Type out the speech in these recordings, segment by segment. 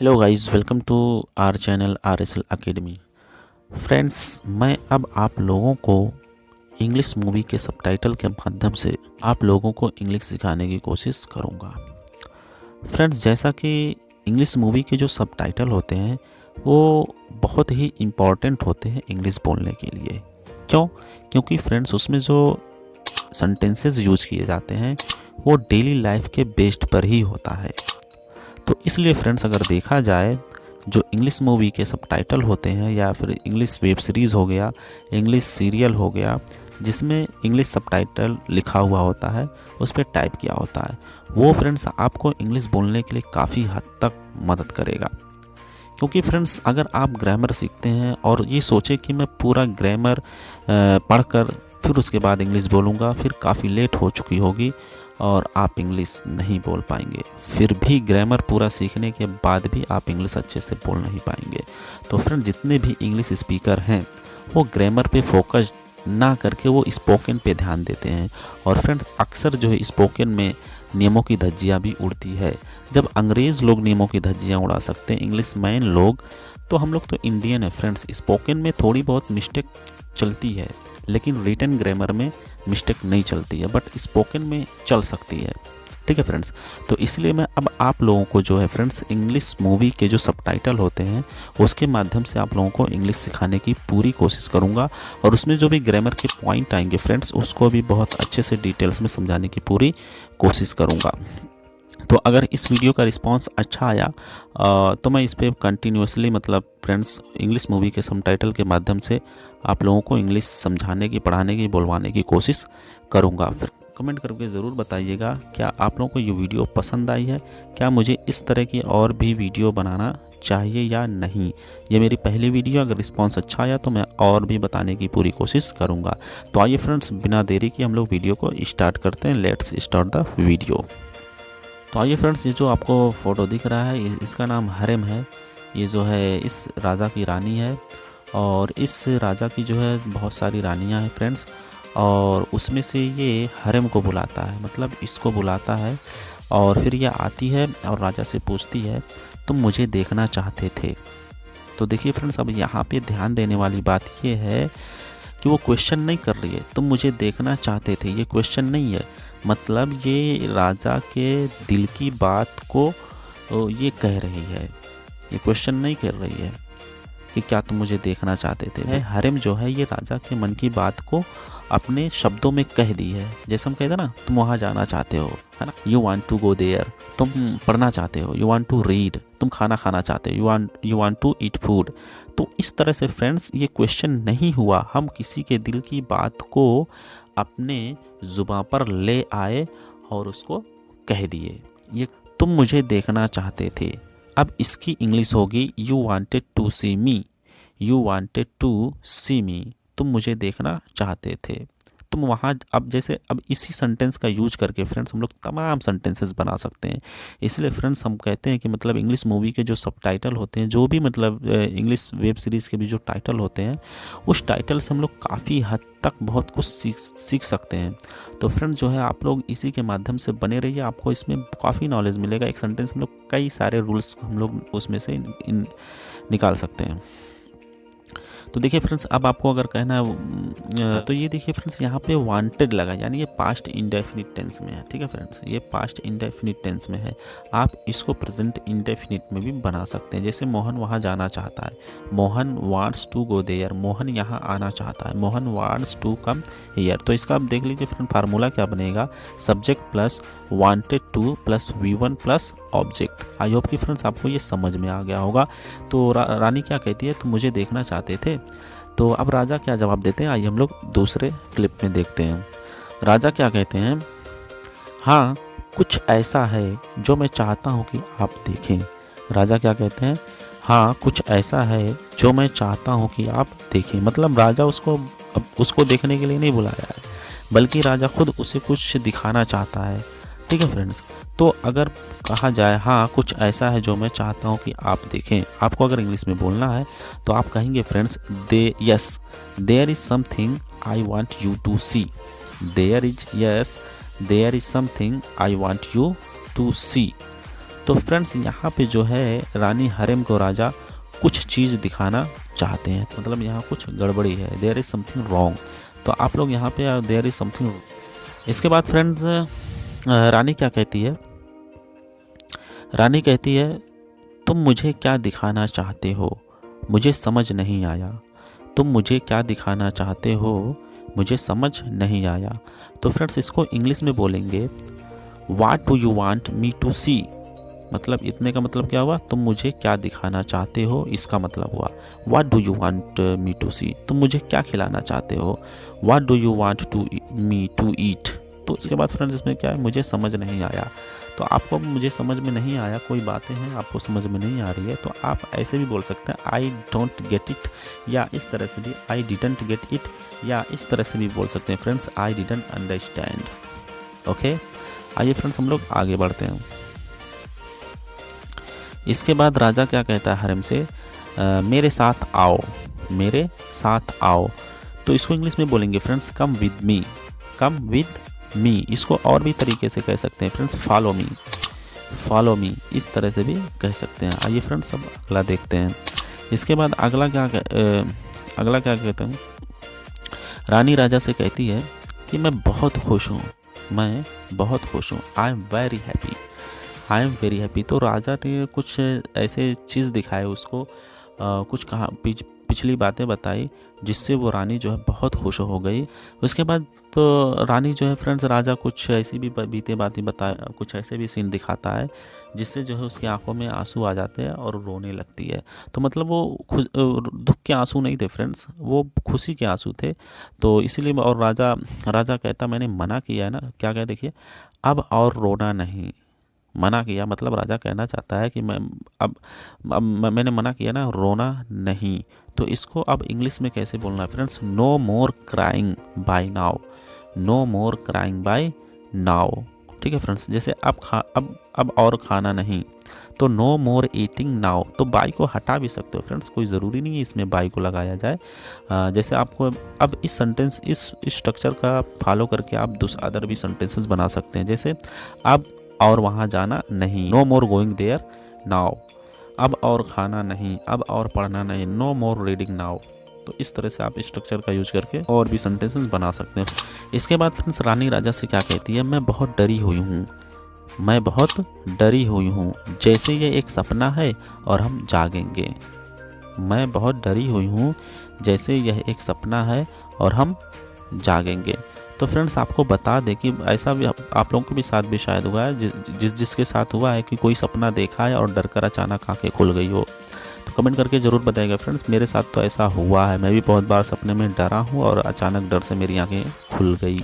Hello guys, welcome to our channel RSL academy. Friends, मैं अब आप लोगों को इंग्लिश मूवी के सबटाइटल के माध्यम से आप लोगों को इंग्लिश सिखाने की कोशिश करूंगा। फ्रेंड्स, जैसा कि इंग्लिश मूवी के जो सबटाइटल होते हैं वो बहुत ही इम्पॉर्टेंट होते हैं इंग्लिश बोलने के लिए। क्यों? क्योंकि फ्रेंड्स उसमें जो सेंटेंसेस यूज किए जाते हैं वो डेली लाइफ के बेस्ड पर ही होता है। तो इसलिए फ्रेंड्स, अगर देखा जाए जो इंग्लिश मूवी के सबटाइटल होते हैं या फिर इंग्लिश वेब सीरीज़ हो गया, इंग्लिश सीरियल हो गया, जिसमें इंग्लिश सबटाइटल लिखा हुआ होता है, उस पर टाइप किया होता है, वो फ्रेंड्स आपको इंग्लिश बोलने के लिए काफ़ी हद तक मदद करेगा। क्योंकि फ्रेंड्स, अगर आप ग्रामर सीखते हैं और ये सोचे कि मैं पूरा ग्रामर पढ़कर फिर उसके बाद इंग्लिश बोलूँगा, फिर काफ़ी लेट हो चुकी होगी और आप इंग्लिश नहीं बोल पाएंगे। फिर भी ग्रामर पूरा सीखने के बाद भी आप इंग्लिश अच्छे से बोल नहीं पाएंगे। तो फ्रेंड, जितने भी इंग्लिश स्पीकर हैं वो ग्रामर पे फोकस ना करके वो स्पोकन पे ध्यान देते हैं। और फ्रेंड, अक्सर जो है स्पोकन में नियमों की धज्जियाँ भी उड़ती है। जब अंग्रेज़ लोग नियमों की धज्जियाँ उड़ा सकते हैं, इंग्लिश मैन लोग, तो हम लोग तो इंडियन है फ्रेंड्स। स्पोकन में थोड़ी बहुत मिस्टेक चलती है, लेकिन रिटन ग्रामर में मिस्टेक नहीं चलती है, बट स्पोकन में चल सकती है। ठीक है फ्रेंड्स, तो इसलिए मैं अब आप लोगों को जो है फ्रेंड्स इंग्लिश मूवी के जो सबटाइटल होते हैं उसके माध्यम से आप लोगों को इंग्लिश सिखाने की पूरी कोशिश करूंगा। और उसमें जो भी ग्रामर के पॉइंट आएंगे फ्रेंड्स, उसको भी बहुत अच्छे से डिटेल्स में समझाने की पूरी कोशिश करूंगा। तो अगर इस वीडियो का रिस्पांस अच्छा आया तो मैं इस पर कंटिन्यूसली मतलब फ्रेंड्स इंग्लिश मूवी के सबटाइटल के माध्यम से आप लोगों को इंग्लिश समझाने की, पढ़ाने की, बुलवाने की कोशिश करूंगा। कमेंट करके ज़रूर बताइएगा क्या आप लोगों को ये वीडियो पसंद आई है, क्या मुझे इस तरह की और भी वीडियो बनाना चाहिए या नहीं। ये मेरी पहली वीडियो, अगर रिस्पांस अच्छा आया तो मैं और भी बताने की पूरी कोशिश करूँगा। तो आइए फ्रेंड्स, बिना देरी के हम लोग वीडियो को स्टार्ट करते हैं। Let's start the video. तो आइए फ्रेंड्स, ये जो आपको फ़ोटो दिख रहा है इसका नाम हरेम है। ये जो है इस राजा की रानी है और इस राजा की जो है बहुत सारी रानियां हैं फ्रेंड्स, और उसमें से ये हरेम को बुलाता है, मतलब इसको बुलाता है। और फिर ये आती है और राजा से पूछती है, तुम मुझे देखना चाहते थे। तो देखिए फ्रेंड्स, अब यहाँ पे ध्यान देने वाली बात ये है कि वो क्वेश्चन नहीं कर रही है तुम मुझे देखना चाहते थे, ये क्वेश्चन नहीं है। मतलब ये राजा के दिल की बात को ये कह रही है, ये क्वेश्चन नहीं कर रही है कि क्या तुम मुझे देखना चाहते थे। हरेम जो है ये राजा के मन की बात को अपने शब्दों में कह दी है। जैसे हम कहते हैं ना, तुम वहाँ जाना चाहते हो, है ना, you want to go there, तुम पढ़ना चाहते हो, यू वांट टू रीड, तुम खाना खाना चाहते हो, you want to eat food. तो इस तरह से फ्रेंड्स ये क्वेश्चन नहीं हुआ, हम किसी के दिल की बात को अपने जुबान पर ले आए और उसको कह दिए। ये तुम मुझे देखना चाहते थे। अब इसकी इंग्लिश होगी you wanted to see me, you wanted to see me, तुम मुझे देखना चाहते थे। तुम वहाँ, अब जैसे अब इसी सेंटेंस का यूज करके फ्रेंड्स हम लोग तमाम सेंटेंसेस बना सकते हैं। इसलिए फ्रेंड्स हम कहते हैं कि मतलब इंग्लिश मूवी के जो सबटाइटल होते हैं, जो भी मतलब इंग्लिश वेब सीरीज़ के भी जो टाइटल होते हैं, उस टाइटल से हम लोग काफ़ी हद तक बहुत कुछ सीख सकते हैं। तो फ्रेंड्स जो है आप लोग इसी के माध्यम से बने रहिए, आपको इसमें काफ़ी नॉलेज मिलेगा। एक सेंटेंस हम लोग कई सारे रूल्स हम लोग उसमें से निकाल सकते हैं। तो देखिए फ्रेंड्स, अब आपको अगर कहना है तो ये देखिए फ्रेंड्स, यहाँ पे वांटेड लगा, यानी ये पास्ट इंडेफिनिट टेंस में है। ठीक है फ्रेंड्स, ये पास्ट इंडेफिनिट टेंस में है। आप इसको प्रेजेंट इंडेफिनिट में भी बना सकते हैं। जैसे मोहन वहाँ जाना चाहता है, Mohan wants to go there, Mohan यहाँ आना चाहता है, Mohan wants to come here. तो इसका आप देख लीजिए फ्रेंड, फार्मूला क्या बनेगा, subject plus wanted to plus V1 plus object. I hope कि फ्रेंड्स आपको ये समझ में आ गया होगा। तो रानी क्या कहती है, तुम मुझे देखना चाहते थे। तो अब राजा क्या जवाब देते हैं, आइए हम लोग दूसरे क्लिप में देखते हैं। राजा क्या कहते हैं, हाँ कुछ ऐसा है जो मैं चाहता हूँ कि आप देखें। राजा क्या कहते हैं, हाँ कुछ ऐसा है जो मैं चाहता हूँ कि आप देखें। मतलब राजा उसको देखने के लिए नहीं बुलाया है, बल्कि राजा खुद उसे कुछ दिखाना चाहता है। ठीक है फ्रेंड्स, तो अगर कहा जाए हाँ कुछ ऐसा है जो मैं चाहता हूँ कि आप देखें, आपको अगर इंग्लिश में बोलना है तो आप कहेंगे friends, yes there is something I want you to see, there is something I want you to see. तो फ्रेंड्स यहाँ पे जो है रानी हरेम को राजा कुछ चीज़ दिखाना चाहते हैं, तो मतलब यहाँ कुछ गड़बड़ी है, देयर इज़ समथिंग रॉन्ग। तो आप लोग यहाँ पे देयर इज़ समथिंग। इसके बाद फ्रेंड्स रानी क्या कहती है, रानी कहती है तुम मुझे क्या दिखाना चाहते हो, मुझे समझ नहीं आया। तुम मुझे क्या दिखाना चाहते हो, मुझे समझ नहीं आया। तो फ्रेंड्स इसको इंग्लिश में बोलेंगे what do you want me to see. मतलब इतने का मतलब क्या हुआ, तुम मुझे क्या दिखाना चाहते हो, इसका मतलब हुआ what do you want me to see, तुम मुझे क्या खिलाना चाहते हो, what do you want to me to eat. तो इसके बाद फ्रेंड्स इसमें क्या है, मुझे समझ नहीं आया। तो आपको मुझे समझ में नहीं आया, कोई बातें हैं आपको समझ में नहीं आ रही है, तो आप ऐसे भी बोल सकते हैं आई डोंट गेट इट, या इस तरह से भी आई डिडंट गेट इट, या इस तरह से भी बोल सकते हैं friends I didn't understand. Okay, आइए फ्रेंड्स हम लोग आगे बढ़ते हैं। इसके बाद राजा क्या कहता है हरम से, मेरे साथ आओ, मेरे साथ आओ। तो इसको इंग्लिश में बोलेंगे friends come with me, come with me. इसको और भी तरीके से कह सकते हैं friends follow me, follow me, इस तरह से भी कह सकते हैं। आइए फ्रेंड्स अब अगला देखते हैं। इसके बाद अगला क्या कहते हैं, रानी राजा से कहती है कि मैं बहुत खुश हूँ, मैं बहुत खुश हूँ, I am very happy, I am very happy. तो राजा ने कुछ ऐसे चीज़ दिखाए उसको, कुछ कहा पिछली बातें बताई जिससे वो रानी जो है बहुत खुश हो गई। उसके बाद तो रानी जो है फ्रेंड्स राजा कुछ ऐसी भी बीते बातें बताए, कुछ ऐसे भी सीन दिखाता है जिससे जो है उसकी आंखों में आंसू आ जाते हैं और रोने लगती है। तो मतलब वो दुख के आंसू नहीं थे फ्रेंड्स, वो खुशी के आंसू थे। तो इसीलिए और राजा कहता मैंने मना किया है ना, क्या कहे देखिए, अब और रोना नहीं। मना किया मतलब राजा कहना चाहता है कि अब मैंने मना किया ना, रोना नहीं। तो इसको अब इंग्लिश में कैसे बोलना है फ्रेंड्स, नो मोर क्राइंग बाय नाउ, नो मोर क्राइंग बाय नाउ। ठीक है फ्रेंड्स, जैसे अब और खाना नहीं, तो नो मोर ईटिंग नाउ। तो बाई को हटा भी सकते हो फ्रेंड्स, कोई ज़रूरी नहीं है इसमें बाई को लगाया जाए। जैसे आपको अब इस सेंटेंस इस स्ट्रक्चर का फॉलो करके आप अदर भी सेंटेंसेस बना सकते हैं। जैसे अब और वहाँ जाना नहीं, no more going there now. अब और खाना नहीं, अब और पढ़ना नहीं, नो मोर रीडिंग नाउ। तो इस तरह से आप स्ट्रक्चर का यूज करके और भी सेंटेंसेस बना सकते हैं। इसके बाद फ्रेंड्स रानी राजा से क्या कहती है, मैं बहुत डरी हुई हूँ, मैं बहुत डरी हुई हूँ, जैसे ये एक सपना है और हम जागेंगे। मैं बहुत डरी हुई हूँ, जैसे यह एक सपना है और हम जागेंगे। तो फ्रेंड्स आपको बता दें कि ऐसा भी आप लोगों के भी साथ भी शायद हुआ है, जिसके साथ हुआ है कि कोई सपना देखा है और डर कर अचानक आंखें खुल गई हो। तो कमेंट करके ज़रूर बताइएगा फ्रेंड्स, मेरे साथ तो ऐसा हुआ है, मैं भी बहुत बार सपने में डरा हूँ और अचानक डर से मेरी आंखें खुल गई।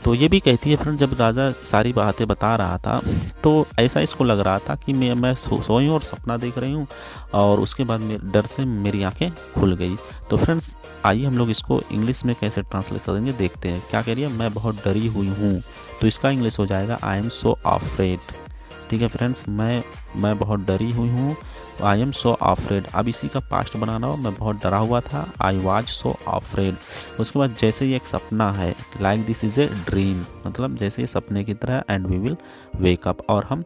तो ये भी कहती है फ्रेंड, जब राजा सारी बातें बता रहा था तो ऐसा इसको लग रहा था कि मैं सोई हूँ और सपना देख रही हूँ, और उसके बाद डर से मेरी आंखें खुल गई। तो फ्रेंड्स आइए हम लोग इसको इंग्लिश में कैसे ट्रांसलेट करेंगे देखते हैं। क्या कह रही है, मैं बहुत डरी हुई हूँ, तो इसका इंग्लिश हो जाएगा आई एम सो अफ्रेड। ठीक है फ्रेंड्स, मैं बहुत डरी हुई हूँ, आई एम सो अफ्रेड। अब इसी का पास्ट बनाना हो, मैं बहुत डरा हुआ था, आई वाज सो अफ्रेड। उसके बाद जैसे ये एक सपना है, like this is a dream, मतलब जैसे ये सपने की तरह, and we will wake up, और हम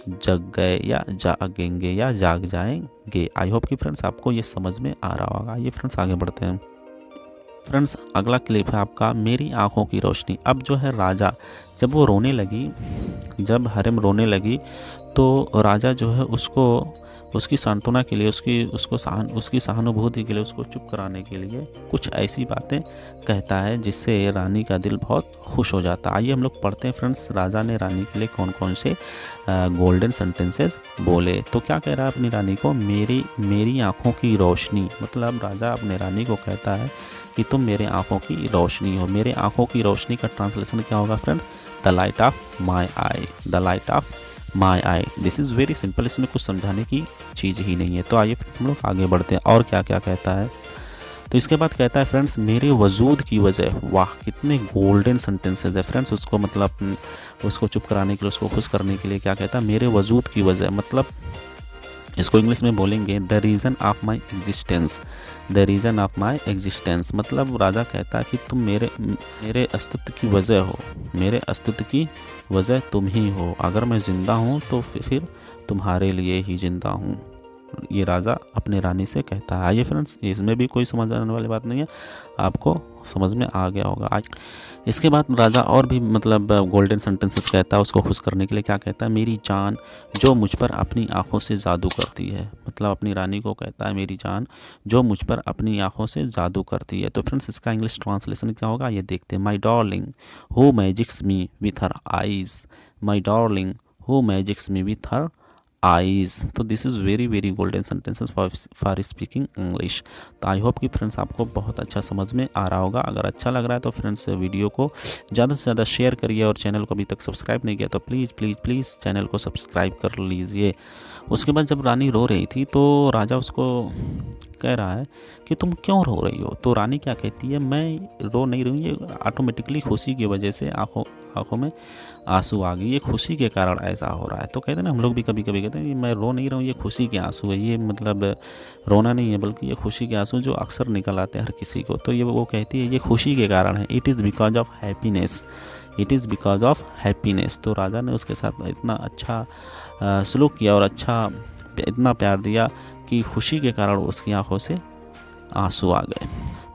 जग गए या जागेंगे या जाग जाएंगे। आई होप कि फ्रेंड्स आपको ये समझ में आ रहा होगा। ये फ्रेंड्स आगे बढ़ते हैं। फ्रेंड्स अगला क्लिप है आपका मेरी आंखों की रोशनी। अब जो है राजा जब वो रोने लगी, जब हरेम रोने लगी, तो राजा जो है उसकी सांत्वना के लिए, उसकी सहानुभूति के लिए, उसको चुप कराने के लिए कुछ ऐसी बातें कहता है जिससे रानी का दिल बहुत खुश हो जाता है। आइए हम लोग पढ़ते हैं फ्रेंड्स, राजा ने रानी के लिए कौन कौन से गोल्डन सेंटेंसेस बोले। तो क्या कह रहा है अपनी रानी को, मेरी आँखों की रोशनी। मतलब राजा अपने रानी को कहता है कि तुम मेरे आँखों की रोशनी हो। मेरे आँखों की रोशनी का ट्रांसलेशन क्या होगा friends, the light of my I, the light of my I. This is very simple, इसमें कुछ समझाने की चीज़ ही नहीं है। तो आइए हम लोग आगे बढ़ते हैं और क्या क्या कहता है। तो इसके बाद कहता है फ्रेंड्स मेरे वजूद की वजह। वाह कितने गोल्डन सेंटेंसेस है फ्रेंड्स। उसको मतलब उसको चुप कराने के लिए, उसको खुश करने के लिए क्या कहता है, मेरे वजूद की वजह। मतलब इसको इंग्लिश में बोलेंगे the reason of my existence, the reason of my existence. मतलब राजा कहता है कि तुम मेरे अस्तित्व की वजह हो, मेरे अस्तित्व की वजह तुम ही हो। अगर मैं ज़िंदा हूँ तो फिर तुम्हारे लिए ही जिंदा हूँ, ये राजा अपने रानी से कहता है। आइए फ्रेंड्स, इसमें भी कोई समझ आने वाली बात नहीं है, आपको समझ में आ गया होगा आज। इसके बाद राजा और भी मतलब गोल्डन सेंटेंसेस कहता है उसको खुश करने के लिए। क्या कहता है? मेरी जान जो मुझ पर अपनी आंखों से जादू करती है, मतलब अपनी रानी को कहता है मेरी जान जो मुझ पर अपनी आंखों से जादू करती है। तो फ्रेंड्स इसका इंग्लिश ट्रांसलेशन क्या होगा ये देखते हैं। My darling who magics me with her eyes, my darling who magics me with her eyes. तो this is very golden sentences for speaking English. तो आई होप कि फ्रेंड्स आपको बहुत अच्छा समझ में आ रहा होगा। अगर अच्छा लग रहा है तो फ्रेंड्स वीडियो को ज़्यादा से ज़्यादा शेयर करिए, और चैनल को अभी तक सब्सक्राइब नहीं किया तो प्लीज़ चैनल को सब्सक्राइब कर लीजिए। उसके बाद जब रानी रो रही थी तो राजा उसको कह रहा है कि तुम क्यों रो रही हो। तो रानी क्या कहती है? मैं रो नहीं रही हूँ, ये ऑटोमेटिकली खुशी की वजह से आँखों में आंसू आ गई, ये खुशी के कारण ऐसा हो रहा है। तो कहते हैं ना, हम लोग भी कभी कभी कहते हैं कि मैं रो नहीं रहा हूँ, ये खुशी के आंसू है। ये मतलब रोना नहीं है बल्कि ये खुशी के आंसू जो अक्सर निकल आते हैं हर किसी को। तो ये वो कहती है ये खुशी के कारण है। It is because of happiness, it is because of happiness. तो राजा ने उसके साथ इतना अच्छा सलूक किया और अच्छा इतना प्यार दिया कि खुशी के कारण उसकी आंखों से आंसू आ गए।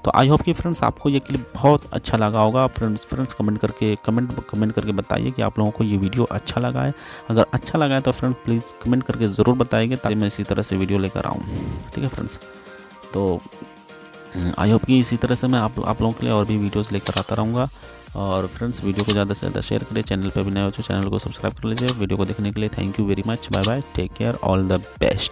तो आई होप कि फ्रेंड्स आपको ये क्लिप बहुत अच्छा लगा होगा। फ्रेंड्स कमेंट करके बताइए कि आप लोगों को ये वीडियो अच्छा लगा है। अगर अच्छा लगा है तो फ्रेंड्स प्लीज़ कमेंट करके ज़रूर बताइए ताकि मैं इसी तरह से वीडियो लेकर आऊँ। ठीक है फ्रेंड्स, तो आई होप कि इसी तरह से मैं आप लोगों के लिए और भी वीडियोज़ लेकर आता रहूँगा। और फ्रेंड्स वीडियो को ज़्यादा से ज़्यादा शेयर करिए, चैनल पर भी नए हो तो चैनल को सब्सक्राइब कर लीजिए। वीडियो को देखने के लिए thank you very much, bye bye, take care, all the best.